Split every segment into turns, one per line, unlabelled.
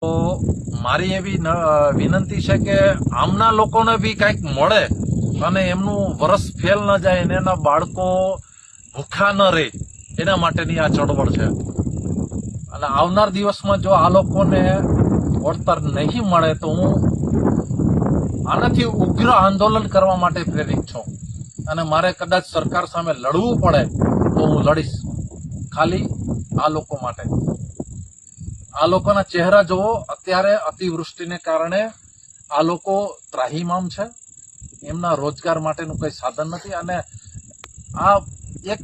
તો મારી એવી વિનંતી છે કે આમના લોકોને બી કંઈક મળે અને એમનું વરસ ફેલ ન જાય અને એના બાળકો ભૂખ્યા ન રહે એના માટેની આ ચળવળ છે. અને આવનાર દિવસમાં જો આ લોકોને વળતર નહીં મળે તો હું આનાથી ઉગ્ર આંદોલન કરવા માટે પ્રેરિત છું. અને મારે કદાચ સરકાર સામે લડવું પડે તો હું લડીશ, ખાલી આ લોકો માટે. આ લોકોના ચહેરા જુઓ, અત્યારે અતિવૃષ્ટિને કારણે આ લોકો ત્રાહિમામ છે, એમના રોજગાર માટેનું કંઈ સાધન નથી. અને આ એક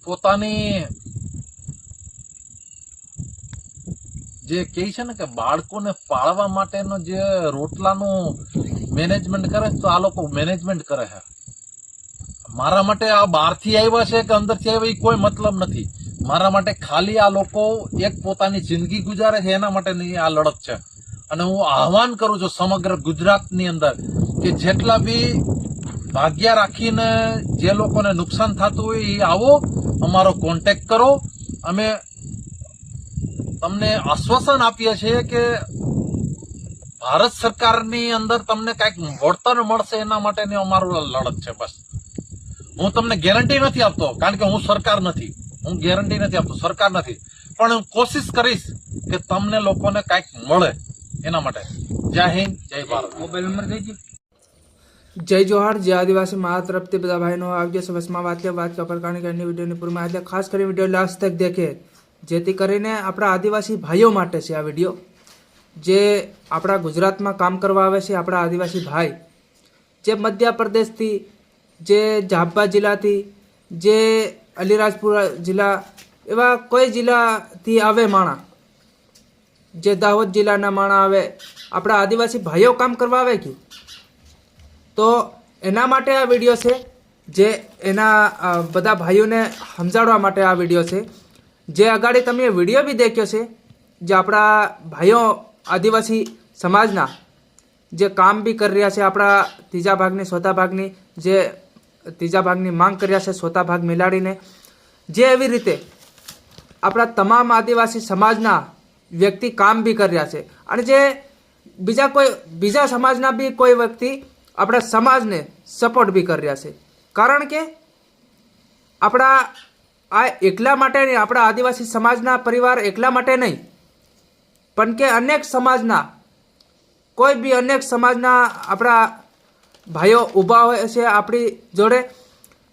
પોતાની જે કહે છે ને કે બાળકોને પાળવા માટેનો જે રોટલાનું મેનેજમેન્ટ કરે તો આ લોકો મેનેજમેન્ટ કરે છે. મારા માટે આ બહારથી આવ્યા છે કે અંદરથી આવ્યા એ કોઈ મતલબ નથી. મારા માટે ખાલી આ લોકો એક પોતાની જિંદગી ગુજારે છે એના માટેની આ લડત છે. અને હું આહવાન કરું છું સમગ્ર ગુજરાતની અંદર કે જેટલા બી ભાગ્યા રાખીને જે લોકોને નુકસાન થતું હોય એ આવો, અમારો કોન્ટેક્ટ કરો. અમે તમને આશ્વાસન આપીએ છીએ કે ભારત સરકારની અંદર તમને કંઈક વળતર મળશે એના માટેની અમારું લડત છે. બસ હું તમને ગેરંટી નથી આપતો, કારણ કે હું સરકાર નથી, હું ગેરંટી નથી આપતો, સરકાર નથી, પણ હું કોશિશ કરીશ કે તમને લોકોને કંઈક મળે એના માટે. જય હિન્દ, જય ભારત.
મોબાઈલ નંબર દેજો. જય જોહાર, જય આદિવાસી. મારા તરફથી બધા ભાઈનો આવજો. સબસમાં વાત પ્રકારની કરની વિડીયોની પૂરમાં એટલે ખાસ કરી વિડીયો લાસ્ટ તક દેખે, જેથી કરીને આપણા આદિવાસી ભાઈઓ માટે છે આ વિડીયો. જે આપણા ગુજરાતમાં કામ કરવા આવે છે, આપણા આદિવાસી ભાઈ જે મધ્યપ્રદેશથી, જે જાબા જિલ્લાથી, જે અલીરાજપુર જિલ્લા, એવા કોઈ જિલ્લાથી આવે માણા, જે દાહોદ જિલ્લાના માણા આવે, આપણા આદિવાસી ભાઈઓ કામ કરવા આવે કે તો એના માટે આ વિડીયો છે. જે એના બધા ભાઈઓને સમજાવવા માટે આ વિડીયો છે. જે અગાડી તમે વિડીયો બી દેખ્યો છે, જે આપણા ભાઈઓ આદિવાસી સમાજના જે કામ બી કરી રહ્યા છે, આપણા ત્રીજા ભાગની ચોથા ભાગની જે ત્રીજા ભાગની માંગ કરી રહ્યા છે, ચોથા ભાગ મિલાડીને જે એવી રીતે આપણા તમામ આદિવાસી સમાજના વ્યક્તિ કામ બી કરી રહ્યા છે. અને જે બીજા સમાજના બી કોઈ વ્યક્તિ આપણા સમાજને સપોર્ટ બી કરી રહ્યા છે. કારણ કે આપણા આ એકલા માટે નહીં, આપણા આદિવાસી સમાજના પરિવાર એકલા માટે નહીં, પણ કે અનેક સમાજના કોઈ બી અનેક સમાજના આપણા ભાઈઓ ઊભા હોય છે આપણી જોડે,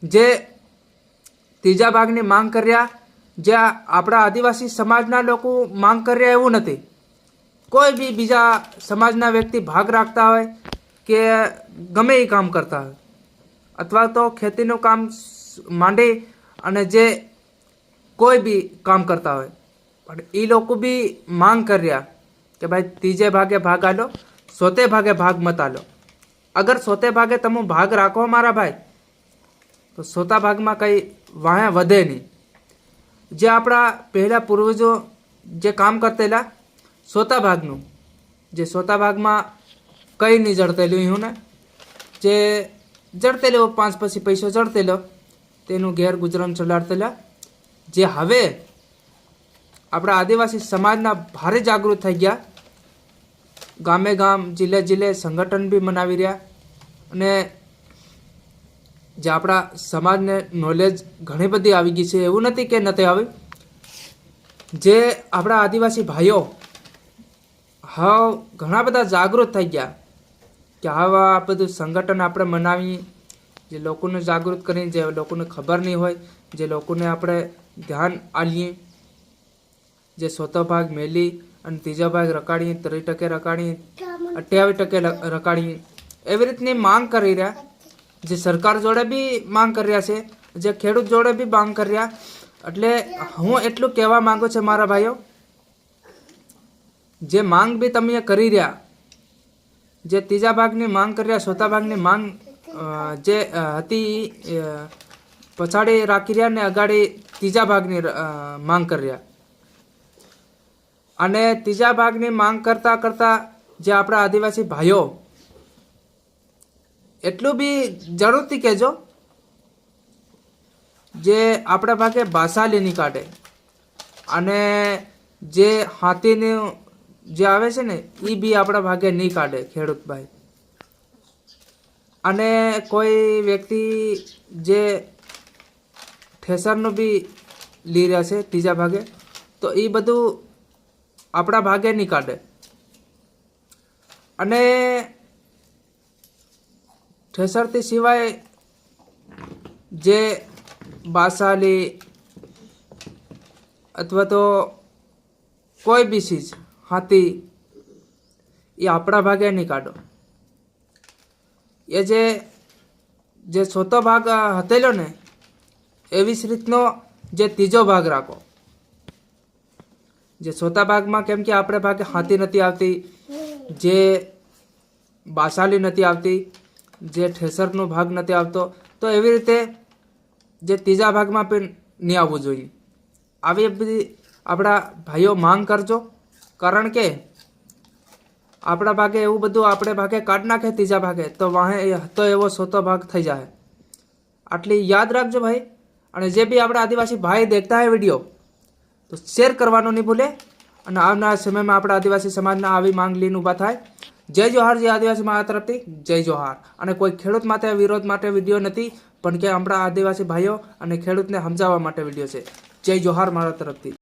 જે ત્રીજા ભાગની માંગ કર્યા. જે આપણા આદિવાસી સમાજના લોકો માંગ કર્યા એવું નથી, કોઈ બી બીજા સમાજના વ્યક્તિ ભાગ રાખતા હોય કે ગમે એ કામ કરતા હોય, અથવા તો ખેતીનું કામ માંડી અને જે કોઈ બી કામ કરતા હોય, પણ એ લોકો બી માંગ કર્યા કે ભાઈ ત્રીજે ભાગે ભાગ આલો, ચોથે ભાગે ભાગ મત આલો. અગર ચોથે ભાગે તમે ભાગ રાખો મારા ભાઈ, તો ચોથા ભાગમાં કંઈ વાહે વધે નહીં. જે આપણા પહેલા પૂર્વજો જે કામ કરતેલા ચોથા ભાગનું, જે ચોથા ભાગમાં કંઈ નહીં જડતેલું હું ને, જે જડતેલો 5 પછી પૈસો જડતેલો તેનું ઘેર ગુજરાન ચલાડતેલા. જે હવે આપણા આદિવાસી સમાજના ભારે જાગૃત થઈ ગયા, ગામે ગામ, જિલ્લે જિલ્લે સંગઠન બી મનાવી રહ્યા. અને જે આપણા સમાજને નોલેજ ઘણી બધી આવી ગઈ છે, એવું નથી કે નથી આવી. જે આપણા આદિવાસી ભાઈઓ હા ઘણા બધા જાગૃત થઈ ગયા કે આવા આ બધું સંગઠન આપણે મનાવી, જે લોકોને જાગૃત કરીને, જે લોકોને ખબર નહીં હોય, જે લોકોને આપણે ધ્યાન આલીએ, જે ચોથો ભાગ મેલી અને ત્રીજો ભાગ રકાડીએ, 30% રકાડીએ, 28% રકાડીએ, એવી રીતની માંગ કરી રહ્યા. જે સરકાર જોડે બી માંગ કરી રહ્યા છે, જે ખેડૂત જોડે બી માંગ કરી રહ્યા. એટલે હું એટલું કહેવા માંગુ છું મારા ભાઈઓ, જે માંગ બી તમે કરી રહ્યા, જે ત્રીજા ભાગની માંગ કરી રહ્યા, ચોથા ભાગની માંગ જે હતી પછાડી રાખી રહ્યા ને અગાડી ત્રીજા ભાગની માંગ કરી રહ્યા. અને ત્રીજા ભાગની માંગ કરતા કરતા જે આપણા આદિવાસી ભાઈઓ એટલું બી જરૂરથી કહેજો, જે આપણા ભાગે ભાષા લીની કાઢે અને જે હાથીનું જે આવે છે ને એ બી આપણા ભાગે નહીં કાઢે ખેડૂત ભાઈ. અને કોઈ વ્યક્તિ જે ઠેસરનું બી લઈ રહ્યા છે ત્રીજા ભાગે, તો એ બધું આપણા ભાગે નહીં કાઢે. અને ઠેસરથી સિવાય જે બાસાલી અથવા તો કોઈ બી ચીજ હાથી એ આપણા ભાગે નહીં કાઢો. એ જે ચોથો ભાગ હતેલો ને એવી જ રીતનો જે ત્રીજો ભાગ રાખો. જે ચોથા ભાગમાં કેમ કે આપણે ભાગે હાથી નથી આવતી, જે બાસાલી નથી આવતી, જે ઠેસરનો ભાગ નથી આવતો, તો એવી રીતે જે ત્રીજા ભાગમાં પણ નહીં આવવું જોઈએ. આવી બધી આપણા ભાઈઓ માંગ કરજો, કારણ કે આપણા ભાગે એવું બધું આપણે ભાગે કાઢ નાખે ત્રીજા ભાગે તો વાહે તો એવો સોતો ભાગ થઈ જાય. આટલી યાદ રાખજો ભાઈ. અને જે બી આપણા આદિવાસી ભાઈ દેખતા હોય વિડીયો તો શેર કરવાનું નહીં ભૂલે. અને આવનારા સમયમાં આપણા આદિવાસી સમાજના આવી માંગ લઈને ઊભા થાય. જય જોહાર. જે આદિવાસી મારા તરફથી જય જોહાર. અને કોઈ ખેડૂત માટે વિરોધ માટે વિડીયો નથી, પણ કે આપણા આદિવાસી ભાઈઓ અને ખેડૂતને સમજાવવા માટે વિડીયો છે. જય જોહાર મારા તરફથી.